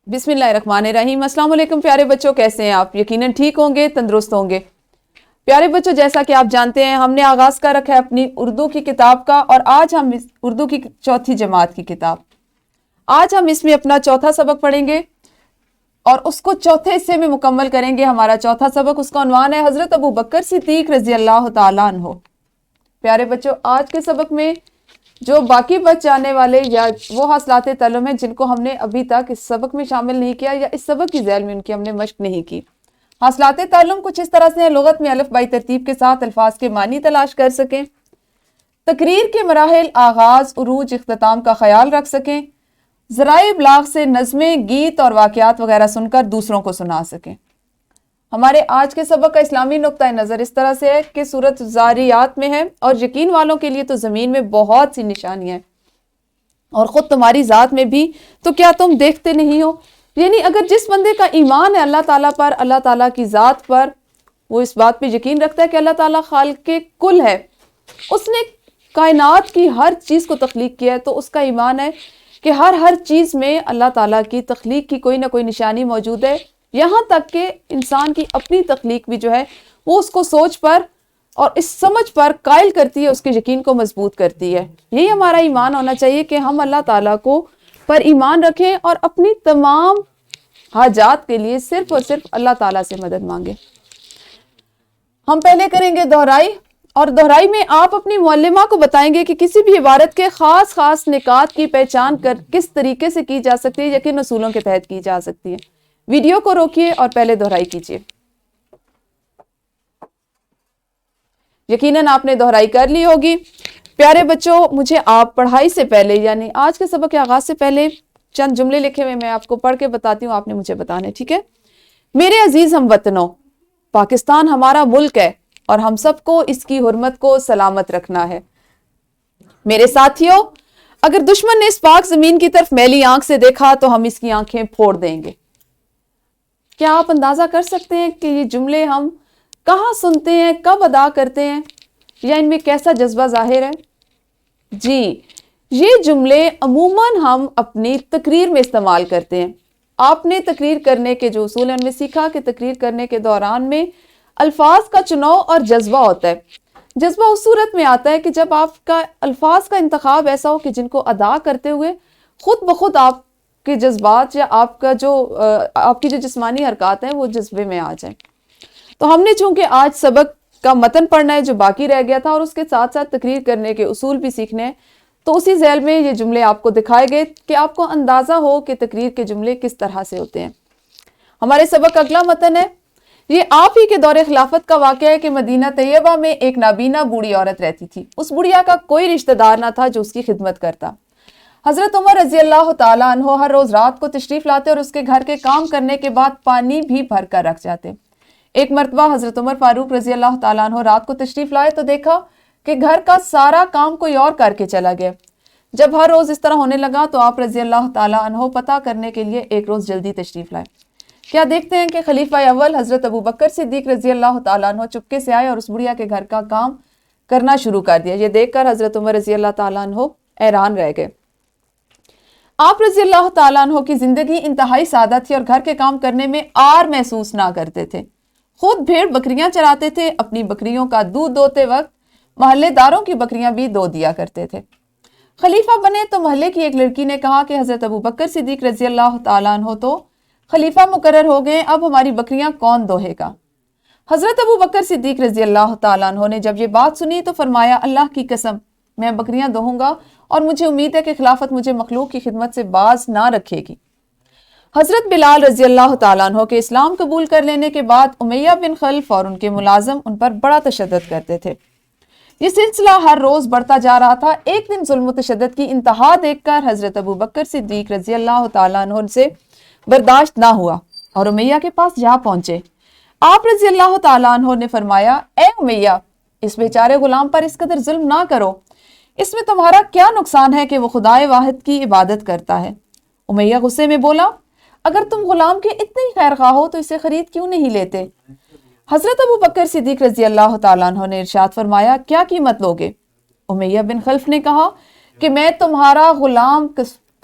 بسم اللہ الرحمن الرحیم۔ السلام علیکم پیارے بچوں، کیسے ہیں آپ؟ یقیناً ٹھیک ہوں گے، تندرست ہوں گے۔ پیارے بچوں، جیسا کہ آپ جانتے ہیں ہم نے آغاز کر رکھا ہے اپنی اردو کی کتاب کا، اور آج ہم اردو کی چوتھی جماعت کی کتاب، آج ہم اس میں اپنا چوتھا سبق پڑھیں گے اور اس کو چوتھے حصے میں مکمل کریں گے۔ ہمارا چوتھا سبق، اس کا عنوان ہے حضرت ابو بکر صدیق رضی اللہ تعالیٰ عنہ۔ پیارے بچوں، آج کے سبق میں جو باقی بچ جانے والے یا وہ حاصلات تعلم ہیں جن کو ہم نے ابھی تک اس سبق میں شامل نہیں کیا یا اس سبق کی ذیل میں ان کی ہم نے مشق نہیں کی۔ حاصلات تعلم کچھ اس طرح سے ہیں: لغت میں الف بائی ترتیب کے ساتھ الفاظ کے معنی تلاش کر سکیں، تقریر کے مراحل، آغاز، عروج، اختتام کا خیال رکھ سکیں، ذرائع ابلاغ سے نظمیں، گیت اور واقعات وغیرہ سن کر دوسروں کو سنا سکیں۔ ہمارے آج کے سبق کا اسلامی نقطہ نظر اس طرح سے ہے کہ سورۃ الذاریات میں ہے، اور یقین والوں کے لیے تو زمین میں بہت سی نشانیاں ہیں اور خود تمہاری ذات میں بھی، تو کیا تم دیکھتے نہیں ہو؟ یعنی اگر جس بندے کا ایمان ہے اللہ تعالیٰ پر، اللہ تعالیٰ کی ذات پر، وہ اس بات پہ یقین رکھتا ہے کہ اللہ تعالیٰ خالق کل ہے، اس نے کائنات کی ہر چیز کو تخلیق کیا ہے، تو اس کا ایمان ہے کہ ہر چیز میں اللہ تعالیٰ کی تخلیق کی کوئی نہ کوئی نشانی موجود ہے، یہاں تک کہ انسان کی اپنی تخلیق بھی جو ہے وہ اس کو سوچ پر اور اس سمجھ پر قائل کرتی ہے، اس کے یقین کو مضبوط کرتی ہے۔ یہی ہمارا ایمان ہونا چاہیے کہ ہم اللہ تعالیٰ کو پر ایمان رکھیں اور اپنی تمام حاجات کے لیے صرف اور صرف اللہ تعالیٰ سے مدد مانگیں۔ ہم پہلے کریں گے دہرائی، اور دہرائی میں آپ اپنی معلمہ کو بتائیں گے کہ کسی بھی عبارت کے خاص نکات کی پہچان کس طریقے سے کی جا سکتی ہے یا کن اصولوں کے تحت کی جا سکتی ہے۔ ویڈیو کو روکیے اور پہلے دہرائی کیجیے۔ یقیناً آپ نے دہرائی کر لی ہوگی۔ پیارے بچوں، مجھے آپ پڑھائی سے پہلے یعنی آج کے سبق کے آغاز سے پہلے چند جملے لکھے ہوئے میں آپ کو پڑھ کے بتاتی ہوں، آپ نے مجھے بتانے، ٹھیک ہے؟ میرے عزیز ہم وطنوں، پاکستان ہمارا ملک ہے اور ہم سب کو اس کی حرمت کو سلامت رکھنا ہے۔ میرے ساتھیوں، اگر دشمن نے اس پاک زمین کی طرف میلی آنکھ سے دیکھا تو ہم اس کی آنکھیں پھوڑ دیں گے۔ کیا آپ اندازہ کر سکتے ہیں کہ یہ جملے ہم کہاں سنتے ہیں، کب ادا کرتے ہیں، یا ان میں کیسا جذبہ ظاہر ہے؟ جی، یہ جملے عموماً ہم اپنی تقریر میں استعمال کرتے ہیں۔ آپ نے تقریر کرنے کے جو اصول ہیں ان میں سیکھا کہ تقریر کرنے کے دوران میں الفاظ کا چناؤ اور جذبہ ہوتا ہے۔ جذبہ اس صورت میں آتا ہے کہ جب آپ کا الفاظ کا انتخاب ایسا ہو کہ جن کو ادا کرتے ہوئے خود بخود آپ کے جذبات یا آپ کی جو جسمانی حرکات ہیں وہ جذبے میں آ جائیں۔ تو ہم نے چونکہ آج سبق کا متن پڑھنا ہے جو باقی رہ گیا تھا، اور اس کے ساتھ ساتھ تقریر کرنے کے اصول بھی سیکھنے ہیں، تو اسی ذیل میں یہ جملے آپ کو دکھائے گئے کہ آپ کو اندازہ ہو کہ تقریر کے جملے کس طرح سے ہوتے ہیں۔ ہمارے سبق کا اگلا متن ہے، یہ آپ ہی کے دور خلافت کا واقعہ ہے کہ مدینہ طیبہ میں ایک نابینا بوڑھی عورت رہتی تھی۔ اس بڑھیا کا کوئی رشتہ دار نہ تھا جو اس کی خدمت کرتا۔ حضرت عمر رضی اللہ تعالیٰ عنہ ہر روز رات کو تشریف لاتے اور اس کے گھر کے کام کرنے کے بعد پانی بھی بھر کر رکھ جاتے۔ ایک مرتبہ حضرت عمر فاروق رضی اللہ تعالیٰ عنہ رات کو تشریف لائے تو دیکھا کہ گھر کا سارا کام کوئی اور کر کے چلا گیا۔ جب ہر روز اس طرح ہونے لگا تو آپ رضی اللہ تعالیٰ عنہ پتہ کرنے کے لیے ایک روز جلدی تشریف لائے۔ کیا دیکھتے ہیں کہ خلیفہ اول حضرت ابو بکر صدیق رضی اللہ تعالیٰ عنہ چپکے سے آئے اور اس بڑھیا کے گھر کا کام کرنا شروع کر دیا۔ یہ دیکھ کر حضرت عمر رضی اللہ تعالیٰ عنہ حیران رہ گئے۔ آپ رضی اللہ تعالیٰ عنہ کی زندگی انتہائی سادہ تھی اور گھر کے کام کرنے میں آر محسوس نہ کرتے تھے۔ خود بھیڑ بکریاں چراتے تھے، اپنی بکریوں کا دودھ دوتے وقت محلے داروں کی بکریاں بھی دو دیا کرتے تھے۔ خلیفہ بنے تو محلے کی ایک لڑکی نے کہا کہ حضرت ابو بکر صدیق رضی اللہ تعالیٰ عنہ تو خلیفہ مقرر ہو گئے، اب ہماری بکریاں کون دوہے گا؟ حضرت ابو بکر صدیق رضی اللہ تعالیٰ عنہ نے جب یہ بات سنی تو فرمایا، اللہ کی قسم میں بکریاں دوہوں گا، اور مجھے امید ہے کہ خلافت مجھے مخلوق کی خدمت سے باز نہ رکھے گی۔ حضرت بلال رضی اللہ تعالیٰ عنہ کے اسلام قبول کر لینے کے بعد امیہ بن خلف اور ان کے ملازم ان پر بڑا تشدد کرتے تھے۔ یہ سلسلہ ہر روز بڑھتا جا رہا تھا۔ ایک دن ظلم و تشدد کی انتہا دیکھ کر حضرت ابو بکر صدیق رضی اللہ تعالیٰ عنہ سے برداشت نہ ہوا اور امیہ کے پاس جا پہنچے۔ آپ رضی اللہ تعالیٰ عنہ نے فرمایا، اے امیہ، اس بیچارے غلام پر اس قدر ظلم نہ کرو، اس میں تمہارا کیا نقصان ہے کہ وہ خدائے واحد کی عبادت کرتا ہے؟ امیہ غصے میں بولا، اگر تم غلام کے اتنے ہی خیر خواہ ہو تو اسے خرید کیوں نہیں لیتے؟ حضرت ابو بکر صدیق رضی اللہ تعالیٰ عنہ نے ارشاد فرمایا، کیا قیمت لوگے؟ امیہ بن خلف نے کہا کہ میں تمہارا غلام